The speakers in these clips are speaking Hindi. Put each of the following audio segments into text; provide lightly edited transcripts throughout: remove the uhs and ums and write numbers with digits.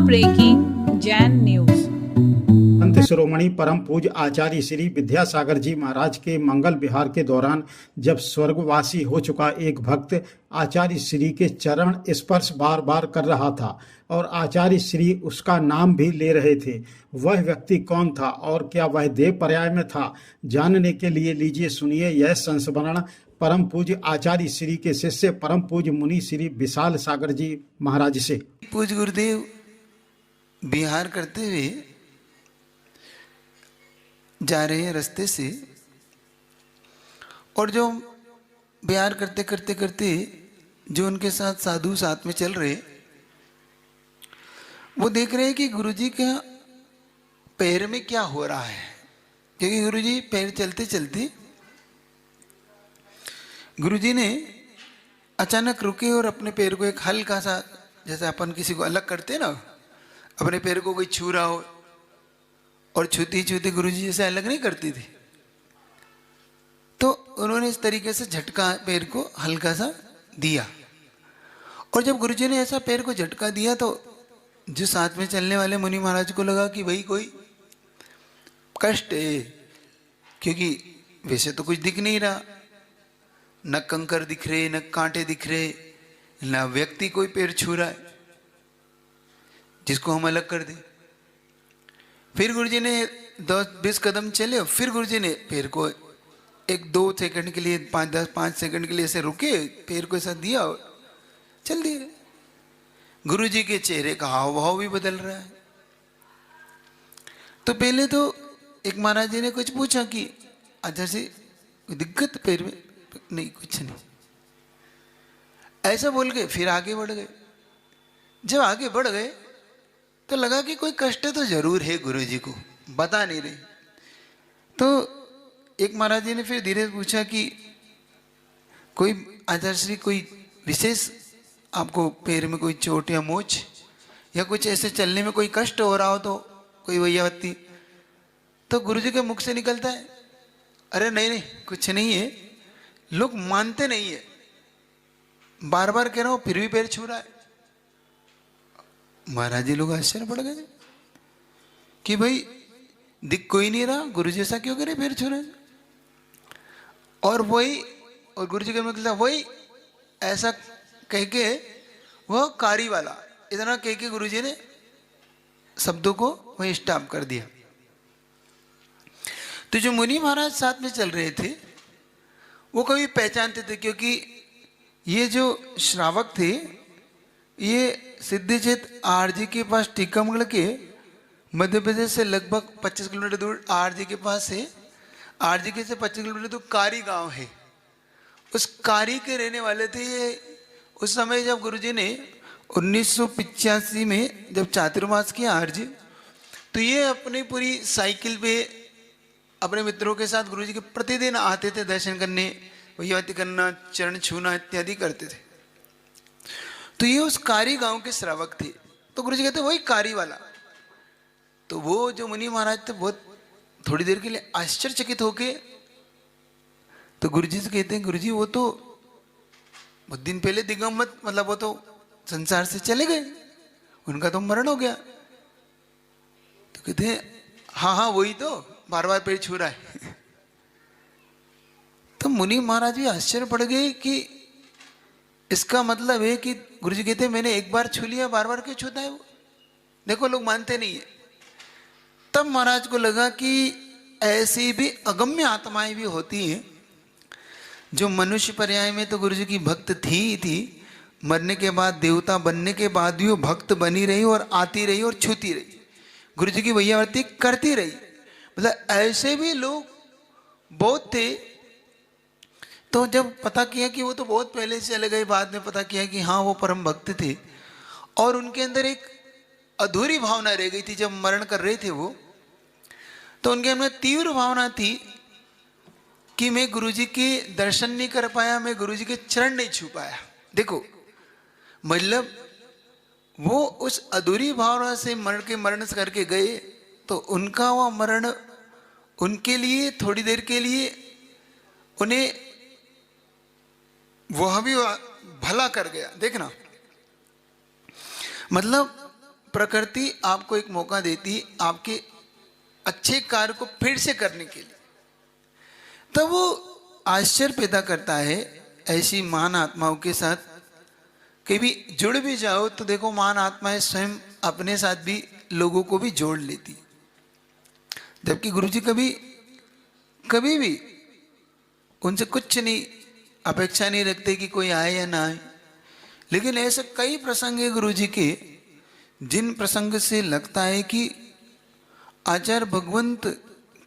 Breaking Jain news. संत शिरोमणि परम पूज्य आचार्य श्री विद्यासागर जी महाराज के मंगल विहार के दौरान जब स्वर्गवासी हो चुका एक भक्त आचार्य श्री के चरण स्पर्श बार बार कर रहा था और आचार्य श्री उसका नाम भी ले रहे थे, वह व्यक्ति कौन था और क्या वह देव पर्याय में था? जानने के लिए लीजिए सुनिए यह संस्मरण परम पूज्य आचार्य श्री के शिष्य परम पूज्य मुनि श्री विशाल सागर जी महाराज से। पूज्य गुरुदेव विहार करते हुए जा रहे हैं रास्ते से, और जो विहार करते करते करते जो उनके साथ साधु साथ में चल रहे, वो देख रहे हैं कि गुरुजी का पैर में क्या हो रहा है। क्योंकि गुरुजी पैर चलते चलते गुरुजी ने अचानक रुके और अपने पैर को एक हल्का सा, जैसे अपन किसी को अलग करते ना, अपने पैर को कोई छू रहा हो और छूती छूती गुरुजी जैसे अलग नहीं करती थी, तो उन्होंने इस तरीके से झटका पैर को हल्का सा दिया। और जब गुरुजी ने ऐसा पैर को झटका दिया तो जो साथ में चलने वाले मुनि महाराज को लगा कि भाई कोई कष्ट है, क्योंकि वैसे तो कुछ दिख नहीं रहा, न कंकर दिख रहे, न कांटे दिख रहे, न व्यक्ति कोई पैर छू रहा है जिसको हम अलग कर दें। फिर गुरुजी ने 10-20 कदम चले और फिर गुरुजी ने पैर को 1-2 सेकंड के लिए 5-10-5 सेकंड के लिए ऐसे रुके, पैर को ऐसा दिया और चल दिए। गुरुजी के चेहरे का हाव भाव भी बदल रहा है। तो पहले तो एक महाराज जी ने कुछ पूछा कि अच्छा से दिक्कत पैर में? नहीं, कुछ नहीं, ऐसा बोल के फिर आगे बढ़ गए। जब आगे बढ़ गए तो लगा कि कोई कष्ट तो जरूर है, गुरुजी को बता नहीं रहे। तो एक महाराज जी ने फिर धीरे पूछा कि कोई आचार्य श्री कोई विशेष आपको पैर में कोई चोट या मोच या कुछ ऐसे चलने में कोई कष्ट हो रहा हो तो कोई वैयावती? तो गुरुजी के मुख से निकलता है, अरे नहीं नहीं कुछ नहीं है। लोग मानते नहीं है, बार बार कह रहा हूं फिर भी पैर छू रहा है। महाराज जी लोग आश्चर्य पड़ गए कि भाई दिख कोई नहीं रहा, गुरु जी ऐसा क्यों करे, पैर छू रहे? और गुरु जी के मतलब वही ऐसा कह के वह कारी वाला इतना कह के गुरु जी ने शब्दों को वही स्टॉप कर दिया। तो जो मुनि महाराज साथ में चल रहे थे वो कभी पहचानते थे, क्योंकि ये जो श्रावक थे ये सिद्धिचेत आरजी के पास टीकमगढ़ के मध्य प्रदेश से लगभग 25 किलोमीटर दूर आरजी के पास है। आरजी के से 25 किलोमीटर दूर कारी गांव है, उस कारी के रहने वाले थे ये। उस समय जब गुरुजी ने 1985 में जब चातुर्मास किया आरजी, तो ये अपनी पूरी साइकिल पे अपने मित्रों के साथ गुरुजी के प्रतिदिन आते थे दर्शन करने, वैयावती करना, चरण छूना इत्यादि करते थे। तो ये उस कारी गांव के श्रावक थे। तो गुरुजी कहते वही कारी वाला। तो वो जो मुनि महाराज थे बहुत थोड़ी देर के लिए आश्चर्यचकित होके तो गुरुजी से कहते हैं, गुरुजी वो तो बहुत दिन पहले दिगंबत, मतलब वो तो संसार से चले गए, उनका तो मरण हो गया। तो कहते हैं हाँ हाँ वही तो बार बार पैर छू रहा है। तो मुनि महाराज भी आश्चर्य पड़ गए कि इसका मतलब है कि गुरुजी कहते हैं मैंने एक बार छू लिया, बार बार क्यों छूता है वो? देखो लोग मानते नहीं है। तब महाराज को लगा कि ऐसी भी अगम्य आत्माएं भी होती हैं जो मनुष्य पर्याय में तो गुरुजी की भक्त थी, मरने के बाद देवता बनने के बाद भी वो भक्त बनी रही और आती रही और छूती रही, गुरुजी की वैयावती करती रही। मतलब ऐसे भी लोग बहुत थे। तो जब पता किया कि वो तो बहुत पहले से चले गए, बाद में पता किया कि हाँ वो परम भक्त थे और उनके अंदर एक अधूरी भावना रह गई थी। जब मरण कर रहे थे वो, तो उनके अंदर तीव्र भावना थी कि मैं गुरुजी के दर्शन नहीं कर पाया, मैं गुरुजी के चरण नहीं छू पाया। देखो मतलब वो उस अधूरी भावना से मरण करके गए, तो उनका वह मरण उनके लिए थोड़ी देर के लिए उन्हें वह भी भला कर गया। देखना मतलब प्रकृति आपको एक मौका देती है आपके अच्छे कार्य को फिर से करने के लिए, तब वो आश्चर्य पैदा करता है। ऐसी महान आत्माओं के साथ कभी जुड़ भी जाओ तो देखो, महान आत्माएं स्वयं अपने साथ भी लोगों को भी जोड़ लेती, जबकि गुरुजी कभी भी उनसे कुछ नहीं अपेक्षा नहीं रखते कि कोई आए या ना आए। लेकिन ऐसे कई प्रसंग है गुरुजी के, जिन प्रसंग से लगता है कि आचार्य भगवंत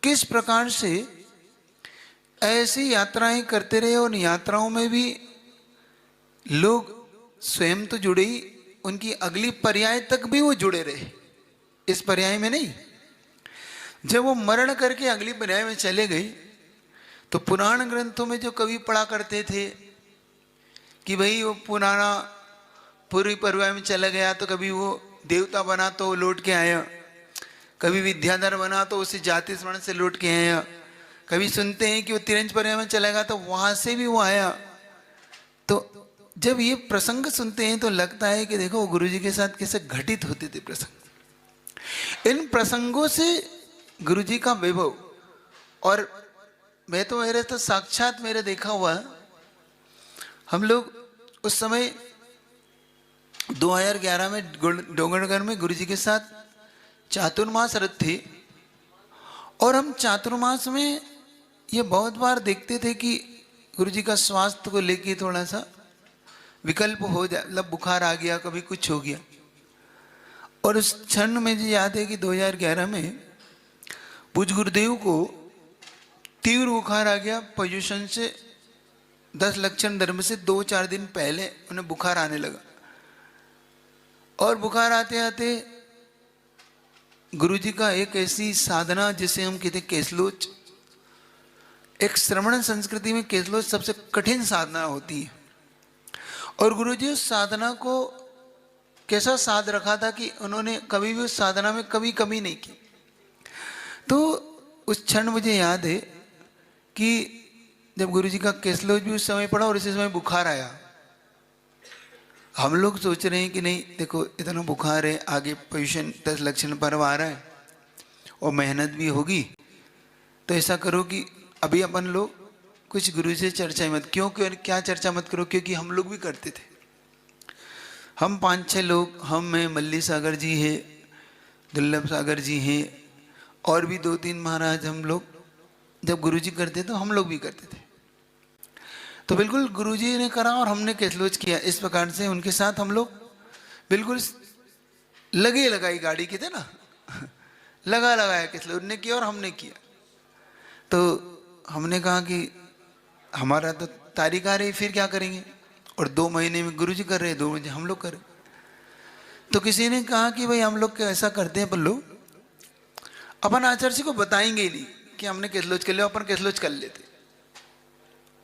किस प्रकार से ऐसी यात्राएं करते रहे, और यात्राओं में भी लोग स्वयं तो जुड़े ही, उनकी अगली पर्याय तक भी वो जुड़े रहे। इस पर्याय में नहीं, जब वो मरण करके अगली पर्याय में चले गए तो पुराण ग्रंथों में जो कवि पढ़ा करते थे कि भाई वो पुराना पूर्वी पर्याय में चला गया तो कभी वो देवता बना तो वो लौट के आया, कभी विद्याधर बना तो उसे जाति स्मरण से लौट के आया, कभी सुनते हैं कि वो तिरंज पर्याय में चला गया तो वहां से भी वो आया। तो जब ये प्रसंग सुनते हैं तो लगता है कि देखो गुरुजी के साथ कैसे घटित होते थे प्रसंग। इन प्रसंगों से गुरुजी का वैभव, और मैं तो मेरे तो साक्षात मेरे देखा हुआ, हम लोग उस समय 2011 में डोंगरगढ़ में गुरुजी के साथ चातुर्मास रथ थे, और हम चातुर्मास में ये बहुत बार देखते थे कि गुरुजी का स्वास्थ्य को लेके थोड़ा सा विकल्प हो जाए, मतलब बुखार आ गया, कभी कुछ हो गया। और उस क्षण में मुझे याद है कि 2011 में पूज्य गुरुदेव को तीव्र बुखार आ गया। पोजीशन से 10 लक्षण धर्म से 2-4 दिन पहले उन्हें बुखार आने लगा, और बुखार आते आते गुरुजी का एक ऐसी साधना जिसे हम कहते केसलोच, एक श्रवण संस्कृति में केसलोच सबसे कठिन साधना होती है, और गुरुजी उस साधना को कैसा साध रखा था कि उन्होंने कभी भी उस साधना में कभी कमी नहीं की। तो उस क्षण मुझे याद है कि जब गुरुजी का केसलोच भी उस समय पड़ा और इसी समय बुखार आया, हम लोग सोच रहे हैं कि नहीं देखो इतना बुखार है, आगे पोजीशन 10 लक्षण पर्व आ रहा है और मेहनत भी होगी, तो ऐसा करो कि अभी अपन लोग कुछ गुरु से चर्चा मत, क्यों क्या चर्चा मत करो, क्योंकि हम लोग भी करते थे। हम 5-6 लोग, हम हैं, मल्ली सागर जी है, दुर्लभ सागर जी हैं, और भी 2-3 महाराज, हम लोग जब गुरुजी करते तो हम लोग भी करते थे। तो बिल्कुल गुरुजी ने करा और हमने केसलोच किया। इस प्रकार से उनके साथ हम लोग बिल्कुल लगे लगाई गाड़ी की थे ना लगाया केसलोच ने किया और हमने किया। तो हमने कहा कि हमारा तो तारीख आ रही, फिर क्या करेंगे, और 2 महीने में गुरुजी कर रहे, 2 महीने हम लोग कर रहे। तो किसी ने कहा कि भाई हम लोग ऐसा करते हैं, पर लोग अपन आचार्य जी को बताएंगे ही नहीं कि हमने केसलोच कर लिया, अपन केसलोच कर लेते,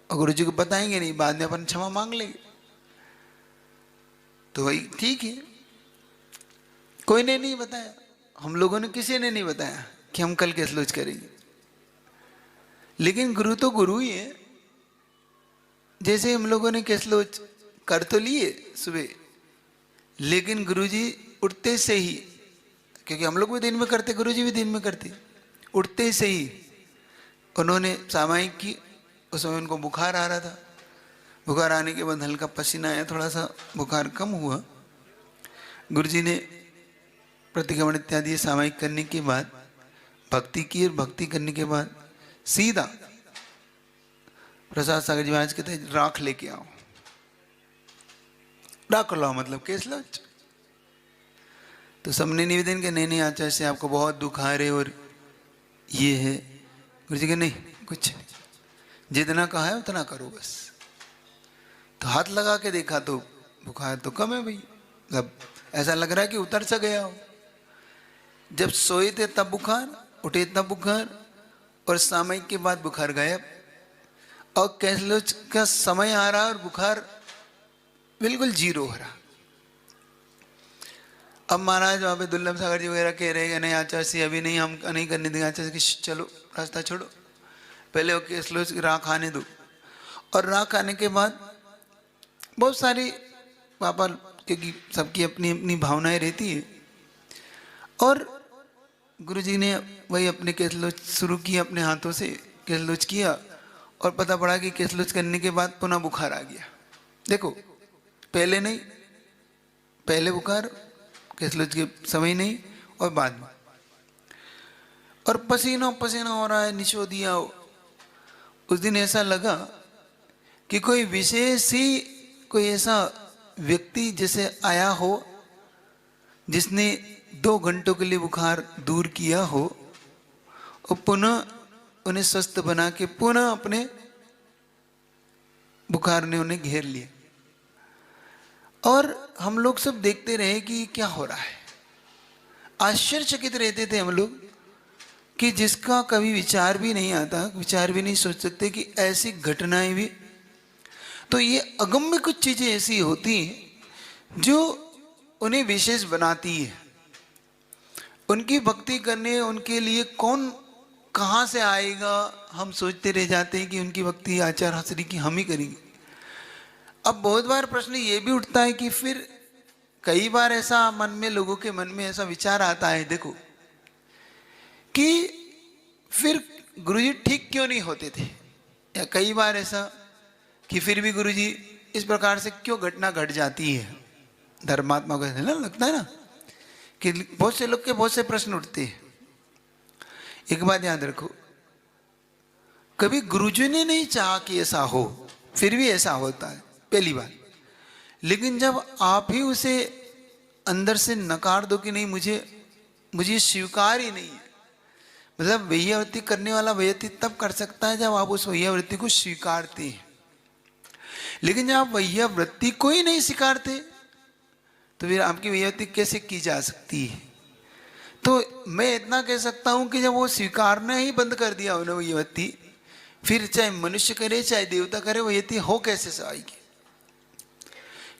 और गुरुजी को बताएंगे नहीं, बाद में अपन क्षमा मांग लेंगे। तो भाई ठीक है, कोई ने नहीं बताया, हम लोगों ने किसी ने नहीं बताया कि हम कल केसलोच करेंगे। लेकिन गुरु तो गुरु ही है। जैसे हम लोगों ने केसलोच कर तो लिए सुबह, लेकिन गुरुजी उठते से ही, क्योंकि हम लोग भी दिन में करते, गुरुजी भी दिन में करते, उठते से ही उन्होंने सामायिक की। उस समय उनको बुखार आ रहा था, बुखार आने के बाद हल्का पसीना आया, थोड़ा सा बुखार कम हुआ। गुरुजी ने प्रतिक्रमण इत्यादि सामायिक करने के बाद भक्ति की, और भक्ति करने के बाद सीधा प्रसाद सागर जी महाराज कहते राख लेके आओ, राख लाओ, मतलब केसलोच। तो सबने निवेदन किया, नहीं आचार्य से आपको बहुत दुख आ रहे और ये है। गुरु जी के नहीं, कुछ नहीं, जितना कहा है उतना करो बस। तो हाथ लगा के देखा तो बुखार तो कम है भाई, मतलब ऐसा लग रहा है कि उतर सा गया हो। जब सोए थे तब बुखार, उठे तब बुखार, और सामयिक के बाद बुखार गायब, और केसलोच का समय आ रहा और बुखार बिल्कुल 0 हो रहा। अब महाराज वहाँ पे दुर्लभ सागर जी वगैरह कह रहे हैं नहीं आचार्य से अभी नहीं, हम नहीं करने देंगे आचार्य कि चलो रास्ता छोड़ो, पहले वो केसलोच राख आने दो। और राख आने के बाद बहुत सारी पापा, क्योंकि सबकी अपनी अपनी भावनाएं रहती है, और गुरुजी ने वही अपने केसलोच शुरू किया, अपने हाथों से केसलोच किया और पता पड़ा कि केसलोच करने के बाद पुनः बुखार आ गया। देखो, पहले नहीं, पहले बुखार, केसलोच के समय नहीं और बाद में, और पसीना पसीना हो रहा है, निचो दिया। उस दिन ऐसा लगा कि कोई विशेष ही कोई ऐसा व्यक्ति जैसे आया हो जिसने 2 घंटों के लिए बुखार दूर किया हो और पुनः उन्हें स्वस्थ बना के पुनः अपने बुखार ने उन्हें घेर लिया। और हम लोग सब देखते रहे कि क्या हो रहा है। आश्चर्यचकित रहते थे हम लोग कि जिसका कभी विचार भी नहीं आता, विचार भी नहीं सोच सकते कि ऐसी घटनाएं भी। तो ये अगम्य कुछ चीजें ऐसी होती हैं जो उन्हें विशेष बनाती है। उनकी भक्ति करने उनके लिए कौन कहाँ से आएगा, हम सोचते रह जाते हैं कि उनकी भक्ति आचार्य हसरी की हम ही करेंगे। अब बहुत बार प्रश्न ये भी उठता है कि फिर कई बार ऐसा मन में, लोगों के मन में ऐसा विचार आता है, देखो, कि फिर गुरुजी ठीक क्यों नहीं होते थे, या कई बार ऐसा कि फिर भी गुरुजी इस प्रकार से क्यों घटना घट जाती है। धर्मात्मा को ना लगता है ना कि बहुत से लोग के बहुत से प्रश्न उठते हैं। एक बात याद रखो, कभी गुरुजी ने नहीं चाहा कि ऐसा हो, फिर भी ऐसा होता है, पहली बात। लेकिन जब आप ही उसे अंदर से नकार दो कि नहीं, मुझे स्वीकार ही नहीं है, मतलब वैयावृत्ति करने वाला वैयावृत्ति तब कर सकता है जब आप उस वैयावृत्ति को स्वीकारते हैं। लेकिन जब आप वैयावृत्ति को ही नहीं स्वीकारते तो फिर आपकी वैयावृत्ति कैसे की जा सकती है। तो मैं इतना कह सकता हूं कि जब वो स्वीकारना ही बंद कर दिया उन्होंने वैयावृत्ति, फिर चाहे मनुष्य करे चाहे देवता करे, वैयावृत्ति हो कैसे आएगी।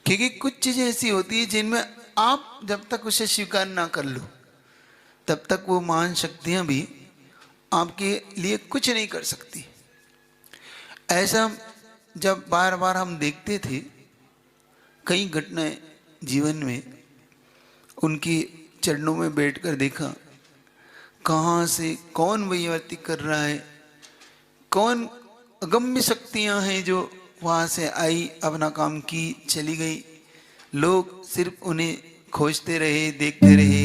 क्योंकि कुछ चीजें ऐसी होती है जिनमें आप जब तक उसे स्वीकार ना कर लो तब तक वो महान शक्तियां भी आपके लिए कुछ नहीं कर सकती। ऐसा जब बार बार हम देखते थे, कई घटनाएं जीवन में उनकी चरणों में बैठकर देखा, कहाँ से कौन वैयावृत्ति कर रहा है, कौन अगम्य शक्तियां हैं जो वहाँ से आई, अपना काम की, चली गई। लोग सिर्फ उन्हें खोजते रहे, देखते रहे,